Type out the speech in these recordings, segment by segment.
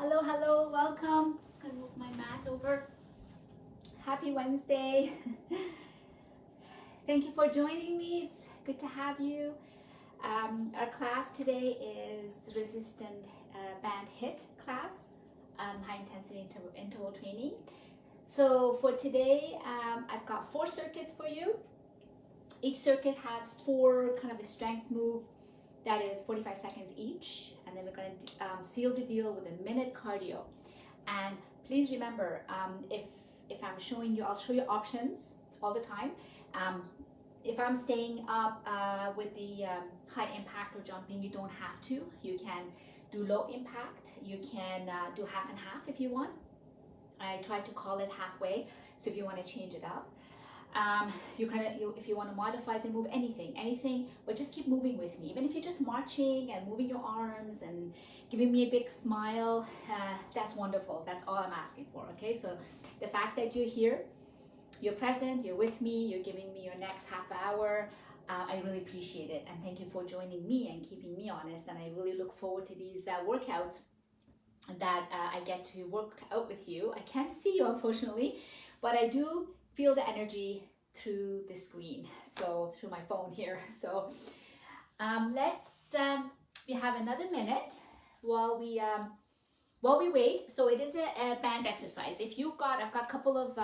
Hello, hello, welcome. Just gonna move my mat over. Happy Wednesday. Thank you for joining me. It's good to have you. Our class today is resistant band HIIT class, high intensity interval training. So for today, I've got 4 circuits for you. Each circuit has 4 kind of a strength move that is 45 seconds each, and then we're going to seal the deal with a minute cardio. And please remember, if I'm showing you, I'll show you options all the time. If I'm staying up with the high impact or jumping, you don't have to. You can do low impact. You can do half and half if you want. I try to call it halfway, so if you want to change it up. If you want to modify the move, anything, but just keep moving with me. Even if you're just marching and moving your arms and giving me a big smile, that's wonderful. That's all I'm asking for, okay? So the fact that you're here, you're present, you're with me, you're giving me your next half hour, I really appreciate it. And thank you for joining me and keeping me honest. And I really look forward to these workouts that I get to work out with you. I can't see you, unfortunately, but I do feel the energy through the screen, so through my phone here. So we have another minute while we wait. So it is a band exercise. If you've got, I've got a couple of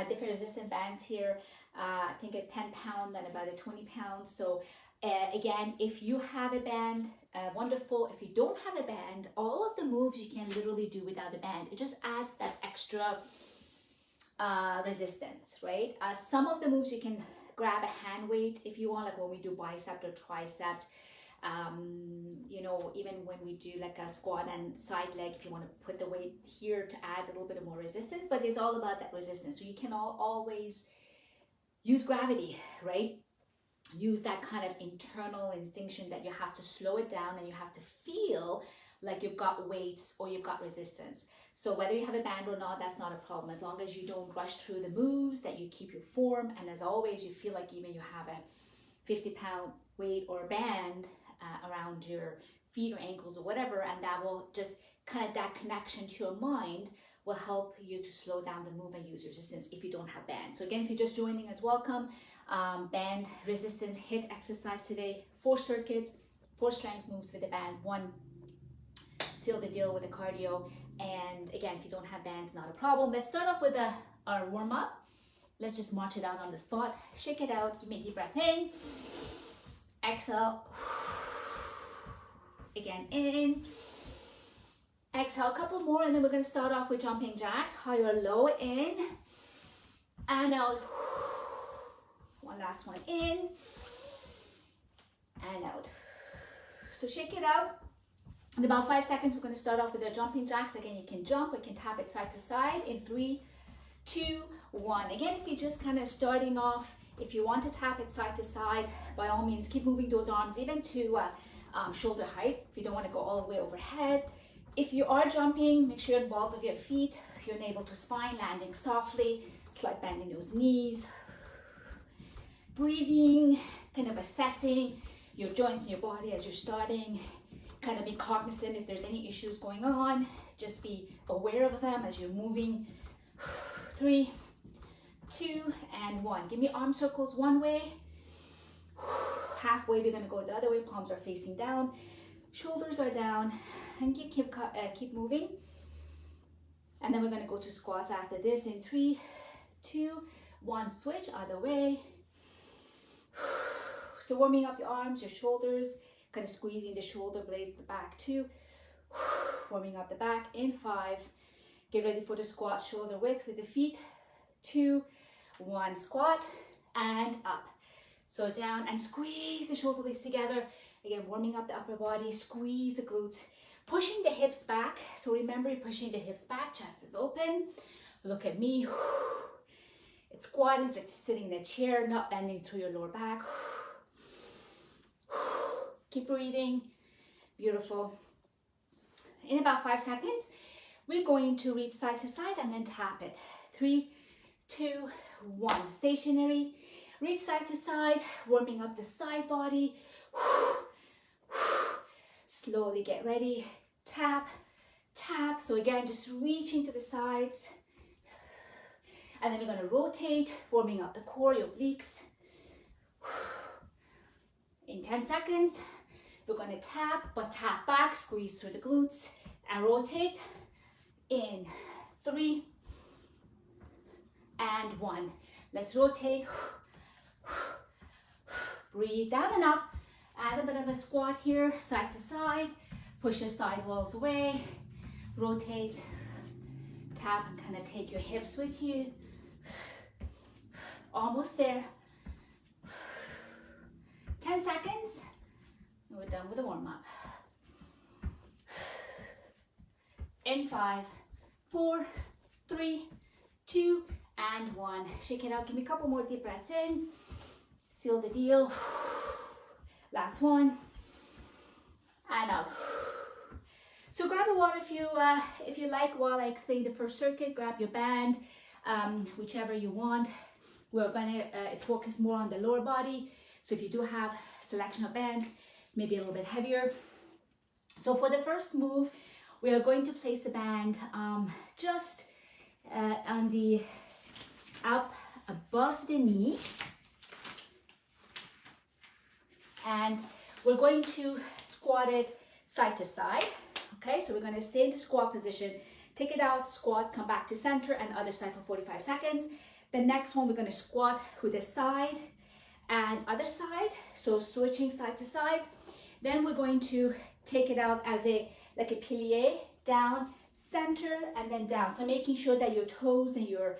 different resistant bands here. I think a 10-pound and about a 20-pound. So again, if you have a band, wonderful. If you don't have a band, all of the moves you can literally do without a band. It just adds that extra resistance, right? Some of the moves you can grab a hand weight if you want, like when we do bicep or tricep. You know, even when we do like a squat and side leg, if you want to put the weight here to add a little bit of more resistance, but it's all about that resistance. So you can always use gravity, right? Use that kind of internal instinction that you have to slow it down and you have to feel like you've got weights or you've got resistance. So whether you have a band or not, that's not a problem. As long as you don't rush through the moves, that you keep your form, and as always, you feel like even you have a 50-pound weight or a band around your feet or ankles or whatever, and that will just kind of, that connection to your mind will help you to slow down the move and use resistance if you don't have band. So again, if you're just joining us, welcome. Band resistance HIIT exercise today. 4 circuits, 4 strength moves with the band, 1 seal the deal with the cardio. And again, if you don't have bands, not a problem. Let's start off with our warm-up. Let's just march it out on the spot. Shake it out. Give me a deep breath in. Exhale. Again, in. Exhale, a couple more, and then we're going to start off with jumping jacks. High or low, in. And out. One last one, in. And out. So shake it out. In about 5 seconds, we're going to start off with our jumping jacks. Again, you can jump, we can tap it side to side in 3, 2, 1. Again, if you're just kind of starting off, if you want to tap it side to side, by all means, keep moving those arms even to shoulder height if you don't want to go all the way overhead. If you are jumping, make sure the balls of your feet, your navel to spine, landing softly, slight bend in those knees. Breathing, kind of assessing your joints in your body as you're starting. Kind of be cognizant if there's any issues going on. Just be aware of them as you're moving. 3, 2, and 1. Give me arm circles one way. Halfway, we're going to go the other way. Palms are facing down. Shoulders are down. And keep moving. And then we're going to go to squats after this in 3, 2, 1. Switch other way. So warming up your arms, your shoulders. Kind of squeezing the shoulder blades, the back 2. Warming up the back in 5. Get ready for the squat, shoulder width with the feet. 2, 1, squat and up. So down and squeeze the shoulder blades together. Again, warming up the upper body, squeeze the glutes, pushing the hips back. So remember, you're pushing the hips back, chest is open. Look at me. It's squatting, it's like sitting in a chair, not bending through your lower back. Keep breathing. Beautiful. In about 5 seconds, we're going to reach side to side and then tap it. 3, 2, 1. Stationary. Reach side to side, warming up the side body. Slowly get ready. Tap, tap. So again, just reaching to the sides. And then we're going to rotate, warming up the core, your obliques. In 10 seconds, we're going to tap, but tap back, squeeze through the glutes, and rotate. In 3 and 1. Let's rotate. Breathe down and up. Add a bit of a squat here, side to side. Push the side walls away. Rotate. Tap and kind of take your hips with you. Almost there. 10 seconds. And we're done with the warm-up. In 5, 4, 3, 2, and 1. Shake it out. Give me a couple more deep breaths in. Seal the deal. Last one. And out. So grab a water if you like while I explain the first circuit. Grab your band, whichever you want. We're gonna, it's focused more on the lower body. So if you do have selection of bands, maybe a little bit heavier. So for the first move, we are going to place the band just on the up above the knee, and we're going to squat it side to side. Okay, so we're going to stay in the squat position, take it out, squat, come back to center, and other side for 45 seconds. The next one, we're going to squat with the side and other side, so switching side to side. Then we're going to take it out as like a plie, down, center, and then down. So making sure that your toes and your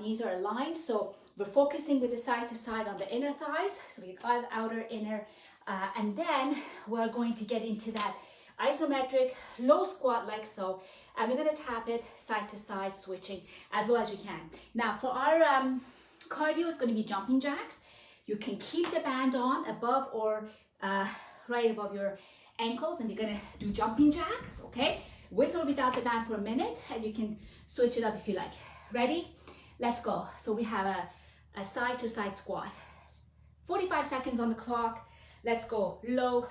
knees are aligned. So we're focusing with the side to side on the inner thighs. So we got outer, inner, and then we're going to get into that isometric low squat like so. And we're gonna tap it side to side, switching as low as you can. Now for our cardio, it's gonna be jumping jacks. You can keep the band on above or right above your ankles, and you're gonna do jumping jacks, okay? With or without the band for a minute, and you can switch it up if you like. Ready? Let's go. So we have a side to side squat. 45 seconds on the clock. Let's go. Low,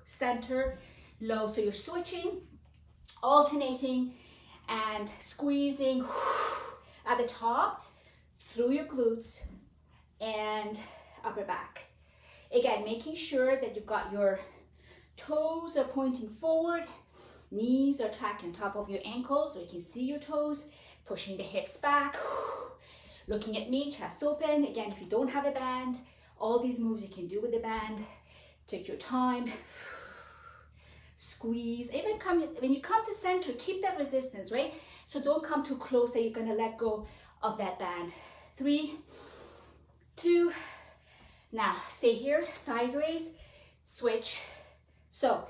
center, low. So you're switching, alternating, and squeezing at the top through your glutes and upper back. Again, making sure that you've got your toes are pointing forward, knees are tracking on top of your ankles so you can see your toes, pushing the hips back, looking at me, chest open. Again, if you don't have a band, all these moves you can do with the band. Take your time, squeeze. Even when you come to center, keep that resistance, right? So don't come too close that you're gonna let go of that band. 3, 2, now stay here, sideways, switch. So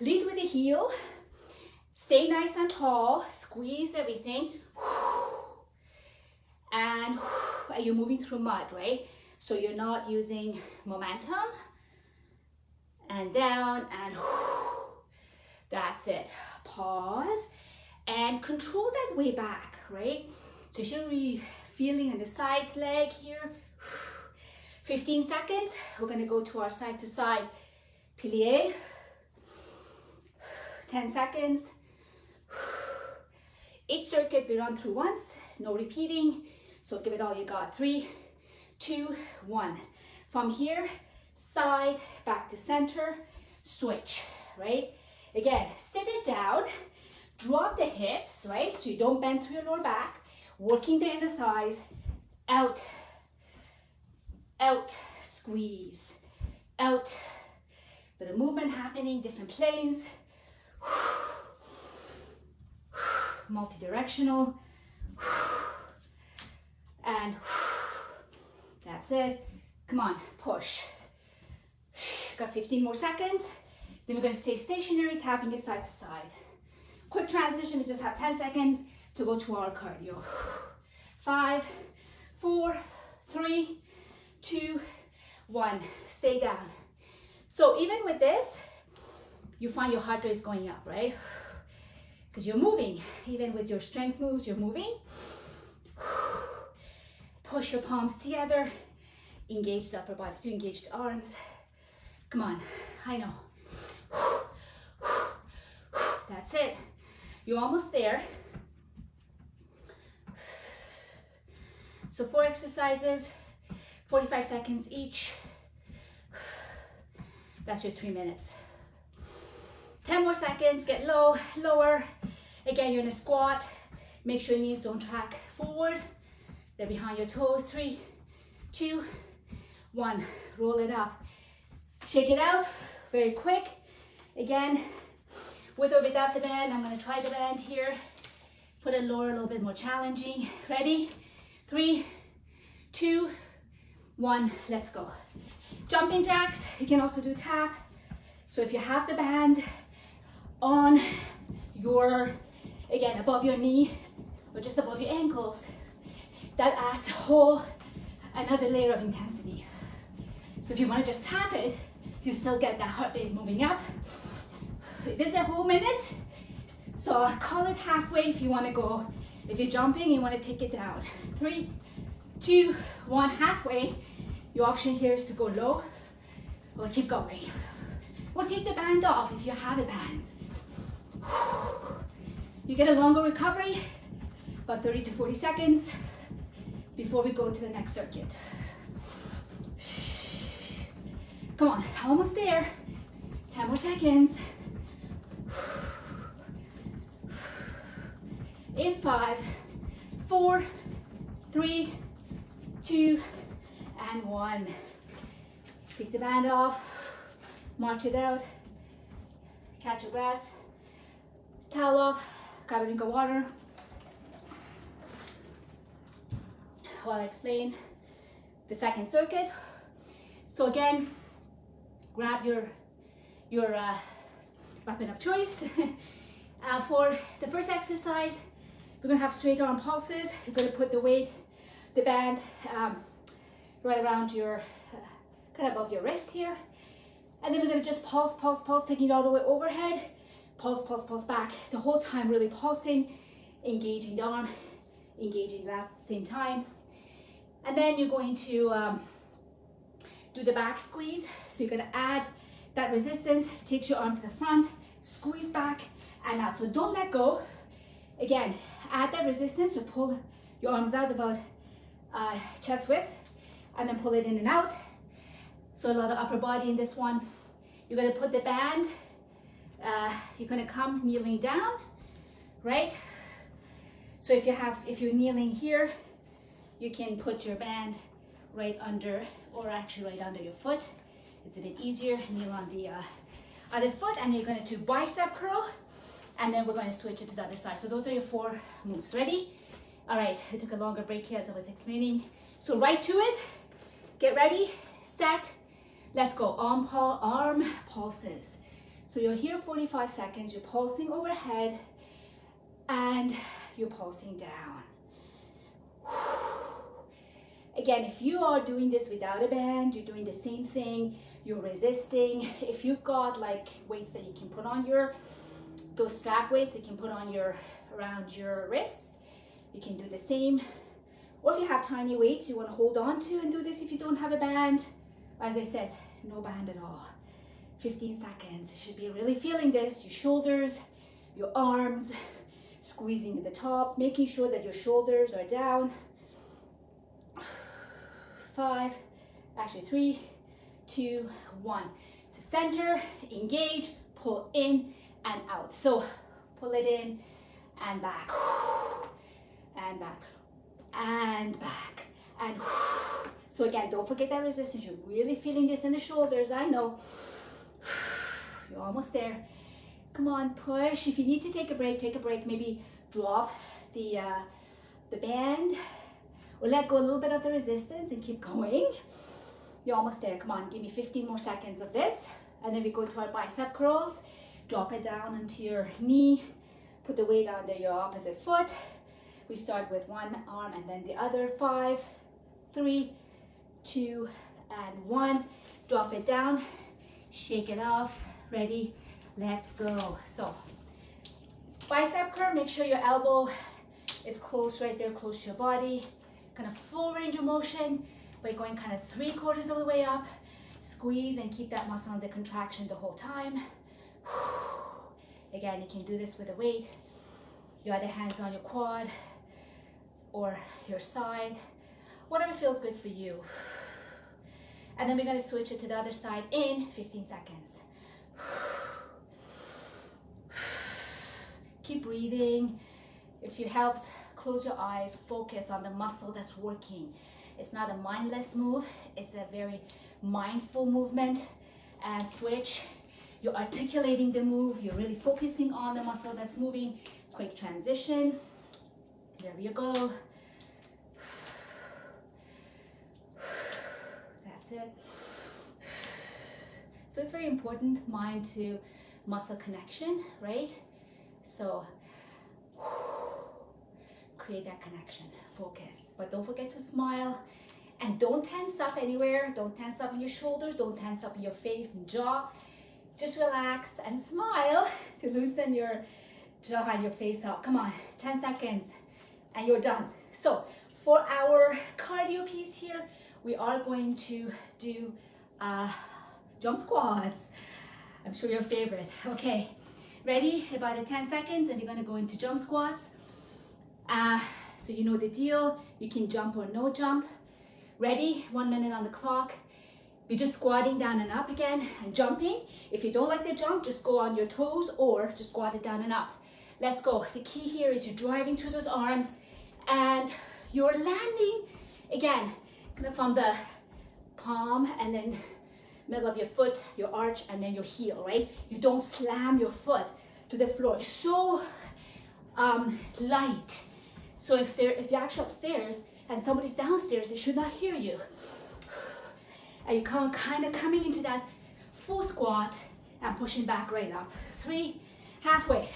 lead with the heel, stay nice and tall, squeeze everything, and you're moving through mud, right? So you're not using momentum, and down, and that's it. Pause, and control that way back, right? So you should be feeling on the side leg here. 15 seconds, we're gonna go to our side to side plie. 10 seconds. Each circuit we run through once, no repeating. So give it all you got. 3, 2, 1. From here, side, back to center, switch, right? Again, sit it down, drop the hips, right? So you don't bend through your lower back, working the inner thighs, out, out, squeeze, out. Bit of movement happening, different planes. Multi-directional. And that's it. Come on, push. Got 15 more seconds. Then we're gonna stay stationary, tapping it side to side. Quick transition, we just have 10 seconds to go to our cardio. 5, 4, 3, 2, 1. Stay down. So even with this, you find your heart rate is going up, right? Because you're moving. Even with your strength moves, you're moving. Push your palms together. Engage the upper body. Do engage the arms. Come on, I know. That's it. You're almost there. So 4 exercises, 45 seconds each. That's your 3 minutes. 10 more seconds, get low, lower. Again, you're in a squat. Make sure your knees don't track forward. They're behind your toes. 3, 2, 1. Roll it up. Shake it out, very quick. Again, with or without the band. I'm gonna try the band here. Put it lower, a little bit more challenging. Ready? 3, 2, 1, let's go. Jumping jacks, you can also do tap. So if you have the band on your, again, above your knee or just above your ankles, that adds another layer of intensity. So if you want to just tap it, you still get that heart rate moving up. This is a whole minute, so I'll call it halfway if you want to go. If you're jumping, you want to take it down. 3, 2, 1, halfway. Your option here is to go low or keep going. Or take the band off if you have a band. You get a longer recovery, about 30 to 40 seconds before we go to the next circuit. Come on, almost there. 10 more seconds. In 5, 4, 3, 2, and 1. Take the band off, march it out, catch your breath, towel off, grab a drink of water while I explain the second circuit. So again, grab your weapon of choice. For the first exercise, we're gonna have straight arm pulses. You're gonna put the band right around your, kind of above your wrist here. And then we're gonna just pulse, pulse, pulse, taking it all the way overhead. Pulse, pulse, pulse back. The whole time really pulsing, engaging the arm, engaging the lat at the same time. And then you're going to do the back squeeze. So you're gonna add that resistance, takes your arm to the front, squeeze back and out. So don't let go. Again, add that resistance, so pull your arms out about chest width and then pull it in and out. So a lot of upper body in this one. You're gonna put the band, you're gonna come kneeling down, right? So if you're kneeling here, you can put your band right under, or actually right under your foot. It's a bit easier. Kneel on the other foot, and you're going to do bicep curl, and then we're going to switch it to the other side. So those are your 4 moves. Ready? All right, I took a longer break here as I was explaining. So right to it. Get ready, set, let's go. Arm pulses. So you're here 45 seconds. You're pulsing overhead, and you're pulsing down. Again, if you are doing this without a band, you're doing the same thing, you're resisting. If you've got like weights that you can put on those strap weights you can put on around your wrists, you can do the same. Or if you have tiny weights you want to hold on to and do this if you don't have a band. As I said, no band at all. 15 seconds. You should be really feeling this, your shoulders, your arms, squeezing at the top, making sure that your shoulders are down. 5, actually 3, 2, 1. To center, engage, pull in and out. So pull it in and back, and back, and back, and so again, don't forget that resistance. You're really feeling this in the shoulders, I know. You're almost there. Come on, push. If you need to take a break, take a break. Maybe drop the band, or let go a little bit of the resistance and keep going. You're almost there. Come on, give me 15 more seconds of this. And then we go to our bicep curls. Drop it down onto your knee. Put the weight under your opposite foot. We start with one arm and then the other. 5, 3, 2, and 1. Drop it down. Shake it off. Ready? Let's go. So, bicep curl, make sure your elbow is close right there, close to your body. Kind of full range of motion by going kind of 3/4 of the way up. Squeeze and keep that muscle under contraction the whole time. Again, you can do this with a weight. Your other hand's on your quad or your side, whatever feels good for you. And then we're going to switch it to the other side in 15 seconds. Keep breathing. If it helps, close your eyes, focus on the muscle that's working. It's not a mindless move, it's a very mindful movement. And switch. You're articulating the move, you're really focusing on the muscle that's moving. Quick transition. There you go. That's it. So it's very important, mind to muscle connection, right? So create that connection, focus. But don't forget to smile. And don't tense up anywhere. Don't tense up in your shoulders. Don't tense up in your face and jaw. Just relax and smile to loosen your jaw and your face out. Come on, 10 seconds and you're done. So for our cardio piece here, we are going to do jump squats. I'm sure your favorite. Okay, ready? About 10 seconds and we're gonna go into jump squats. So you know the deal. You can jump or no jump. Ready? 1 minute on the clock. You're just squatting down and up again and jumping. If you don't like the jump, just go on your toes or just squat it down and up. Let's go. The key here is you're driving through those arms and you're landing again kind of from the palm and then middle of your foot, your arch, and then your heel, right? You don't slam your foot to the floor. It's so light. So if you're actually upstairs and somebody's downstairs, they should not hear you. And you come kind of coming into that full squat and pushing back right up. 3, halfway.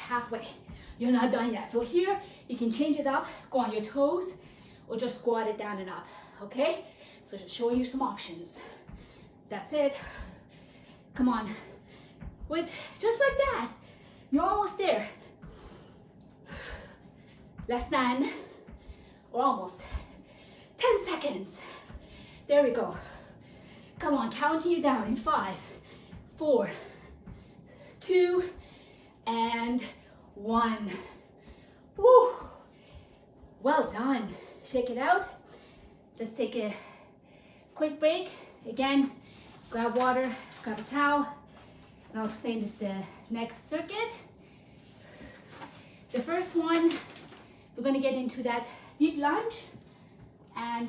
You're not done yet. So here you can change it up, go on your toes, or just squat it down and up, okay? So just showing you some options. That's it. Come on. With just like that, you're almost there. Less than, or almost, 10 seconds. There we go. Come on, counting you down in 5, 4, 2, and 1. Woo! Well done. Shake it out. Let's take a quick break. Again, grab water, grab a towel, and I'll explain this the next circuit. The first one, we're going to get into that deep lunge and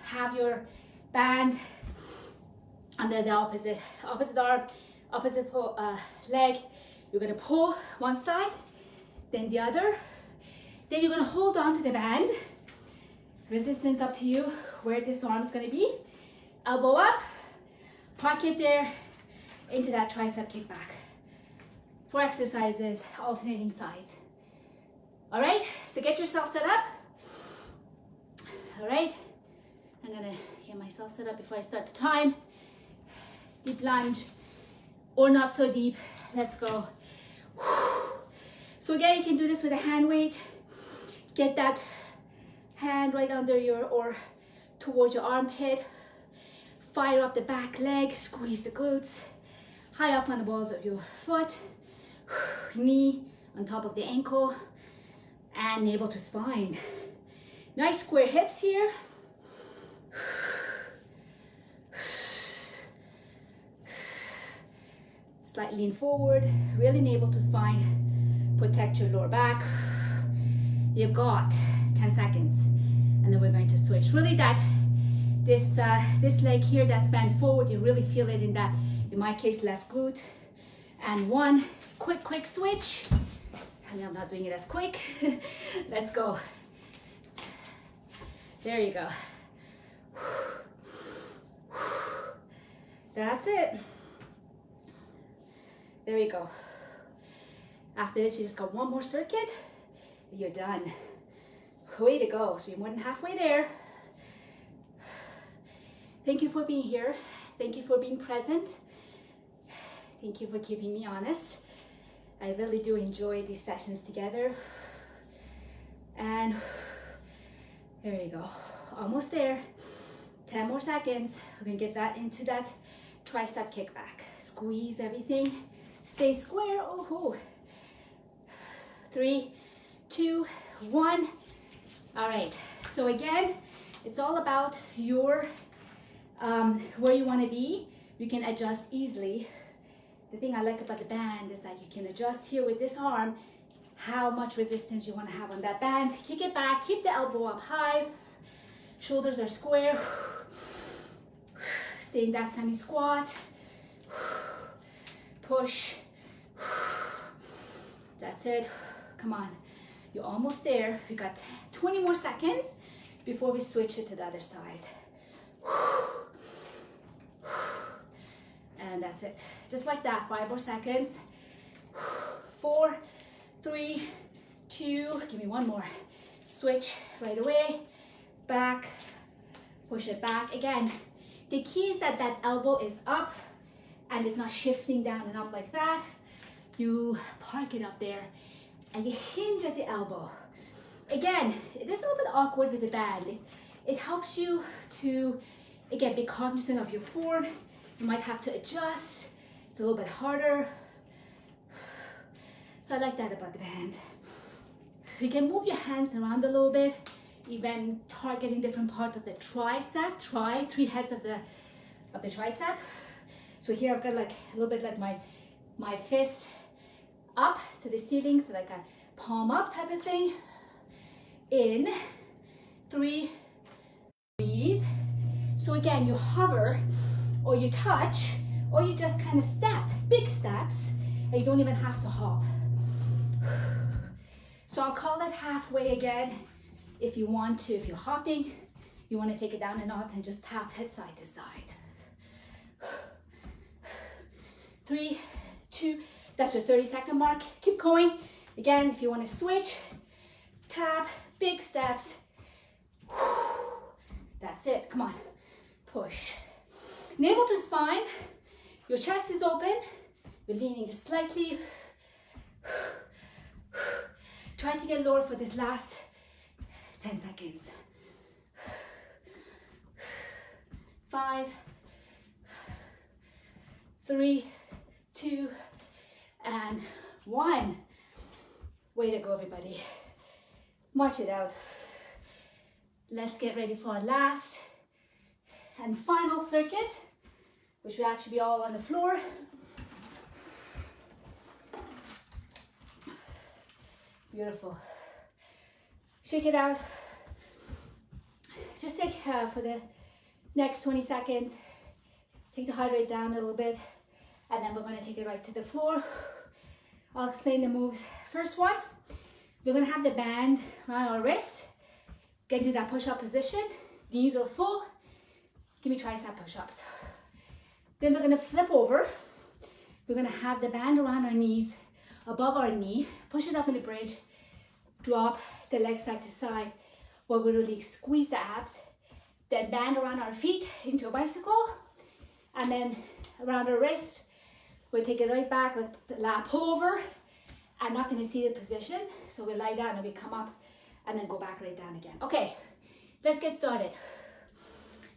have your band under the opposite arm, opposite leg. You're gonna pull one side, then the other. Then you're gonna hold on to the band. Resistance up to you where this arm is gonna be. Elbow up, park it there into that tricep kickback. 4 exercises, alternating sides. All right, so get yourself set up. All right. I'm gonna get myself set up before I start the time. Deep lunge, or not so deep. Let's go. So again, you can do this with a hand weight. Get that hand right under your, or towards your armpit. Fire up the back leg, squeeze the glutes. High up on the balls of your foot. Knee on top of the ankle. And navel to spine. Nice square hips here. Slightly lean forward, really navel to spine. Protect your lower back. You've got 10 seconds. And then we're going to switch. Really this leg here that's bent forward, you really feel it in that, in my case, left glute. And 1 quick switch. And I'm not doing it as quick. Let's go. There you go. That's it. There you go. After this, you just got 1 more circuit. You're done. Way to go. So you're more than halfway there. Thank you for being here. Thank you for being present. Thank you for keeping me honest. I really do enjoy these sessions together. And there you go. Almost there. 10 more seconds. We're gonna get that into that tricep kickback. Squeeze everything Stay square. Oh, 3, 2, 1. All right, so again, it's all about your where you want to be. You can adjust easily. The thing I like about the band is that you can adjust here with this arm how much resistance you want to have on that band. Kick it back, keep the elbow up high, shoulders are square. Stay in that semi-squat. Push. That's it. Come on. You're almost there. We got 20 more seconds before we switch it to the other side. And that's it. Just like that. 5 more seconds. 4, 3, 2. Give me one more. Switch right away. Back. Push it back. Again, the key is that that elbow is up and it's not shifting down and up like that. You park it up there and you hinge at the elbow. Again, it is a little bit awkward with the band. It helps you to, again, be cognizant of your form. You might have to adjust. It's a little bit harder. So I like that about the band. You can move your hands around a little bit, even targeting different parts of the tricep. 3 heads of the tricep. So here I've got like a little bit like my fist up to the ceiling, so like a palm up type of thing. In, 3, breathe. So again, you hover or you touch or you just kind of step, big steps, and you don't even have to hop. So I'll call it halfway again. If you want to, if you're hopping, you want to take it down a notch and just tap head side to side. 3, 2, that's your 30-second mark. Keep going. Again, if you want to switch, tap, big steps. That's it. Come on. Push. Navel to spine. Your chest is open. You're leaning just slightly. Try to get lower for this last 10 seconds. 5, 3, 2, and 1. Way to go, everybody. March it out. Let's get ready for our last and final circuit, which will actually be all on the floor. Beautiful. Shake it out. Just take for the next 20 seconds, take the heart rate down a little bit, and then we're going to take it right to the floor. I'll explain the moves. First one, we're going to have the band around our wrist, get into that push-up position, knees are full. Give me tricep push-ups. Then we're going to flip over. We're going to have the band around our knees, above our knee, push it up in a bridge, drop the leg side to side, where we really squeeze the abs, then band around our feet into a bicycle, and then around our wrist, we'll take it right back, like pull over, and up in a seated position. So we lie down and we come up, and then go back right down again. Okay, let's get started.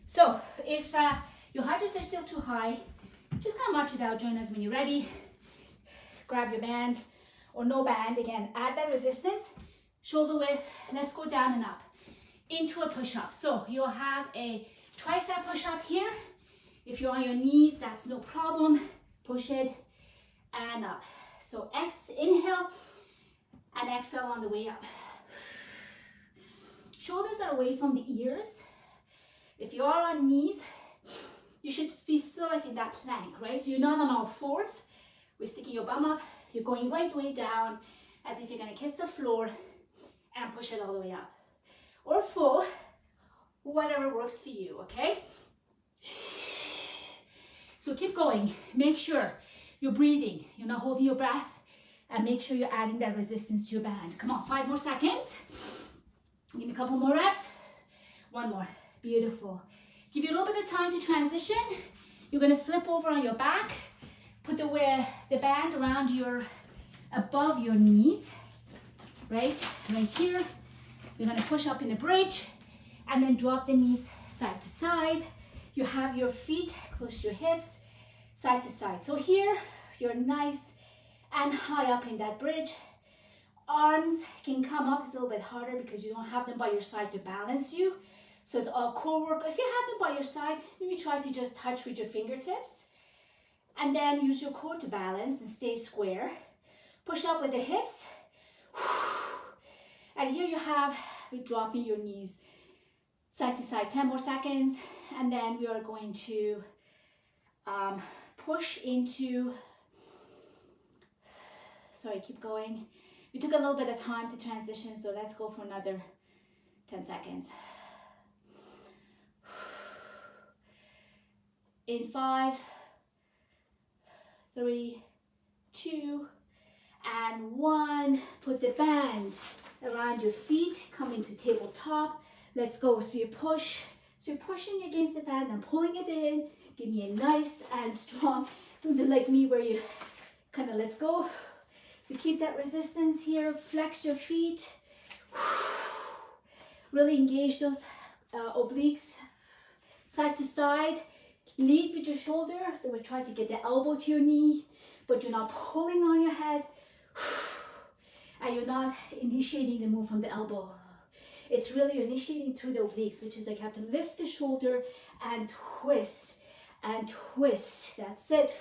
So if your heart rates are still too high, just kind of march it out. Join us when you're ready. Grab your band or no band. Again, add that resistance. Shoulder width. Let's go down and up into a push-up. So you'll have a tricep push-up here. If you're on your knees, that's no problem. Push it and up. So inhale and exhale on the way up. Shoulders are away from the ears. If you are on knees, you should be still like in that plank, right? So you're not on all fours. We're sticking your bum up. You're going right way down as if you're gonna kiss the floor and push it all the way up. Or full, whatever works for you, okay? So keep going. Make sure you're breathing. You're not holding your breath, and make sure you're adding that resistance to your band. Come on, 5 more seconds. Give me a couple more reps. 1 more. Beautiful. Give you a little bit of time to transition. You're gonna flip over on your back. Put the band around above your knees, right here. You're gonna push up in a bridge and then drop the knees side to side. You have your feet close to your hips, side to side. So here, you're nice and high up in that bridge. Arms can come up. It's a little bit harder because you don't have them by your side to balance you. So it's all core work. If you have them by your side, maybe try to just touch with your fingertips. And then use your core to balance and stay square. Push up with the hips. And here you have, we're dropping your knees side to side, 10 more seconds. And then we are going to push into, sorry, keep going. We took a little bit of time to transition, so let's go for another 10 seconds. In 5, 3, 2, and 1. Put the band around your feet, come into tabletop. Let's go. So you push. So you're pushing against the band and pulling it in. Give me a nice and strong. Don't do like me where you kind of let's go. So keep that resistance here. Flex your feet. Really engage those obliques. Side to side. Lead with your shoulder. Then we're trying to get the elbow to your knee, but you're not pulling on your head. And you're not initiating the move from the elbow. It's really initiating through the obliques, which is like you have to lift the shoulder and twist and twist. That's it.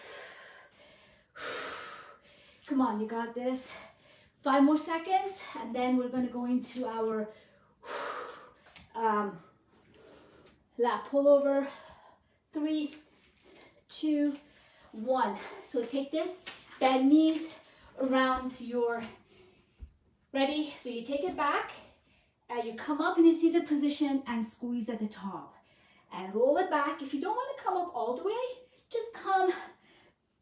Come on, you got this. 5 more seconds, and then we're going to go into our lat pullover. 3, 2, 1. So take this, bend knees around your, ready? So you take it back, and you come up in a seated position and squeeze at the top. And roll it back. If you don't want to come up all the way, just come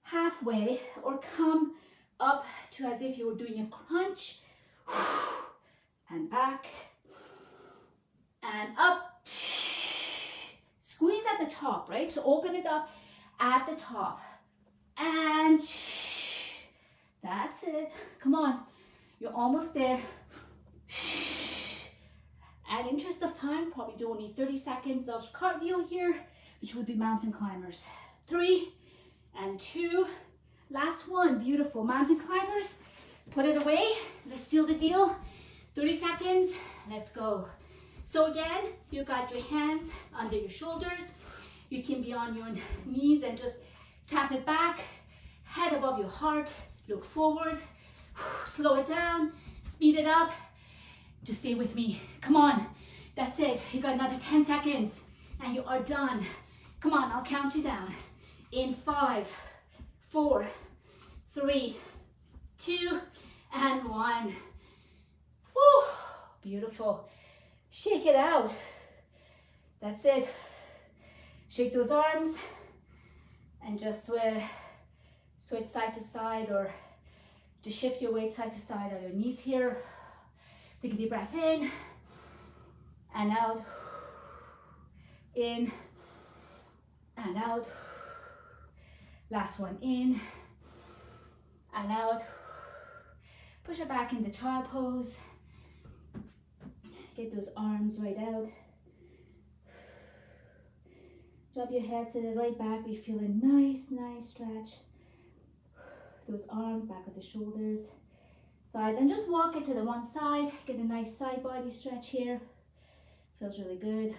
halfway or come up to as if you were doing a crunch. And back. And up. Squeeze at the top, right? So open it up at the top. And that's it. Come on. You're almost there. And in interest of time, probably do only 30 seconds of cardio here, which would be mountain climbers. 3 and 2. Last one. Beautiful. Mountain climbers. Put it away. Let's seal the deal. 30 seconds. Let's go. So again, you got your hands under your shoulders. You can be on your knees and just tap it back. Head above your heart. Look forward. Slow it down. Speed it up. Just stay with me. Come on. That's it. You got another 10 seconds and you are done. Come on, I'll count you down. In 5, 4, 3, 2, and 1. Woo, beautiful. Shake it out. That's it. Shake those arms and just switch side to side, or just shift your weight side to side on your knees here. Take a deep breath in and out. In and out. Last one, in and out. Push it back into child pose. Get those arms right out. Drop your head to the right back. We feel a nice stretch. Those arms back of the shoulders. Side, and just walk it to the one side. Get a nice side body stretch here. Feels really good.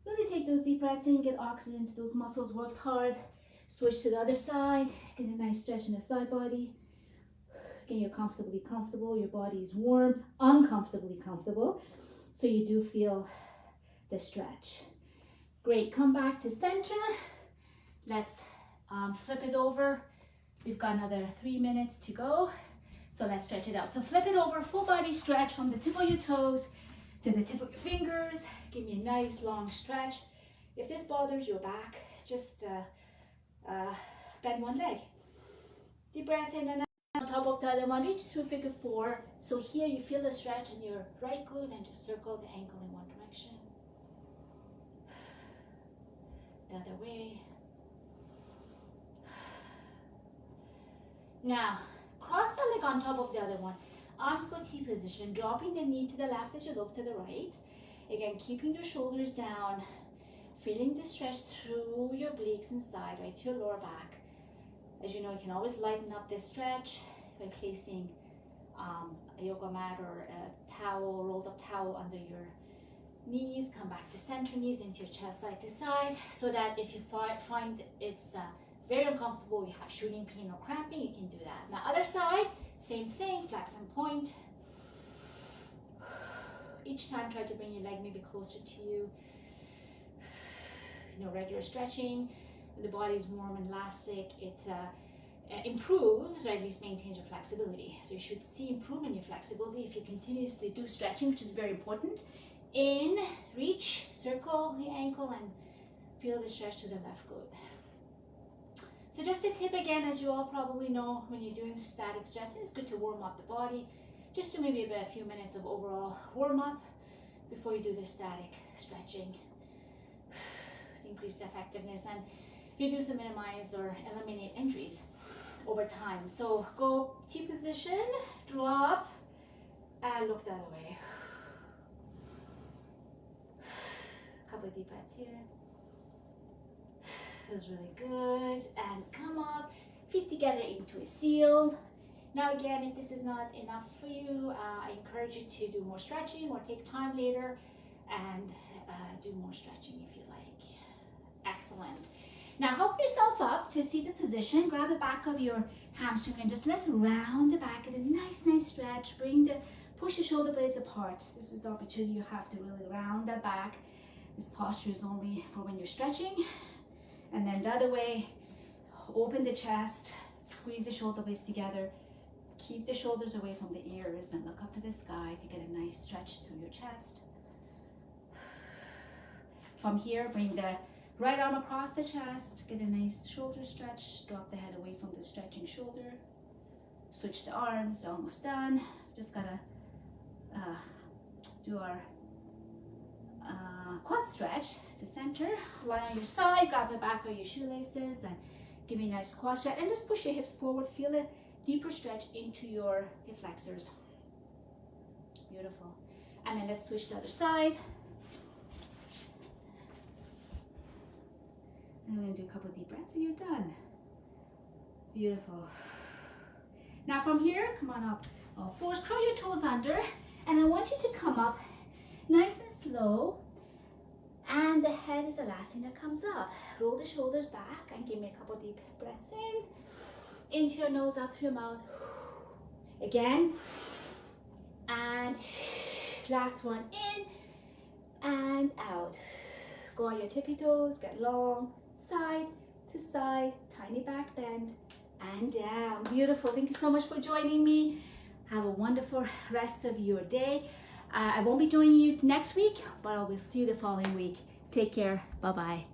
Really take those deep breaths in, get oxygen to those muscles, worked hard. Switch to the other side, get a nice stretch in the side body. Again, you're comfortably comfortable, your body is warm, uncomfortably comfortable. So you do feel the stretch. Great, come back to center. Let's flip it over. We've got another 3 minutes to go. So let's stretch it out. So flip it over, full body stretch from the tip of your toes to the tip of your fingers. Give me a nice long stretch. If this bothers your back, just bend one leg. Deep breath in and out. On top of the other one, reach through figure 4. So here you feel the stretch in your right glute and just circle the ankle in one direction. The other way. Now, cross the leg on top of the other one. Arms go T position, dropping the knee to the left as you look to the right. Again, keeping your shoulders down. feeling the stretch through your obliques inside, right to your lower back. As you know, you can always lighten up this stretch by placing a yoga mat or a towel, rolled up towel under your knees. Come back to center, knees into your chest, side to side, so that if you find it's very uncomfortable, you have shooting pain or cramping, you can do that. Now other side, same thing, flex and point. Each time try to bring your leg maybe closer to you. You know, regular stretching. When the body is warm and elastic, it improves, or at least maintains your flexibility. So you should see improvement in your flexibility if you continuously do stretching, which is very important. In, reach, circle the ankle, and feel the stretch to the left glute. So just a tip again, as you all probably know, when you're doing static stretching, it's good to warm up the body. Just do maybe about a few minutes of overall warm up before you do the static stretching to increase the effectiveness and reduce or minimize or eliminate injuries over time. So go T position, drop, and look the other way. A couple of deep breaths here. Feels really good. And come up, feet together into a seal. Now again, if this is not enough for you, I encourage you to do more stretching or take time later and do more stretching if you like. Excellent. Now help yourself up to see the position. Grab the back of your hamstring and just let's round the back. Get a nice stretch. Push the shoulder blades apart. This is the opportunity you have to really round that back. This posture is only for when you're stretching. And then the other way, open the chest, squeeze the shoulder blades together. Keep the shoulders away from the ears and look up to the sky to get a nice stretch through your chest. From here, bring the right arm across the chest, get a nice shoulder stretch, drop the head away from the stretching shoulder. Switch the arms, almost done. Just gotta do our quad stretch to center. Lie on your side, grab the back of your shoelaces and give me a nice quad stretch and just push your hips forward. Feel a deeper stretch into your hip flexors. Beautiful. And then let's switch to the other side. And we're gonna do a couple of deep breaths and you're done. Beautiful. Now from here, come on up all fours, curl your toes under, and I want you to come up nice and slow, and the head is the last thing that comes up. Roll the shoulders back and give me a couple of deep breaths in, into your nose, out through your mouth. Again, and last one, in and out. Go on your tippy toes, get long, side to side, tiny back bend, and down. Beautiful. Thank you so much for joining me. Have a wonderful rest of your day. I won't be joining you next week, but I will see you the following week. Take care. Bye-bye.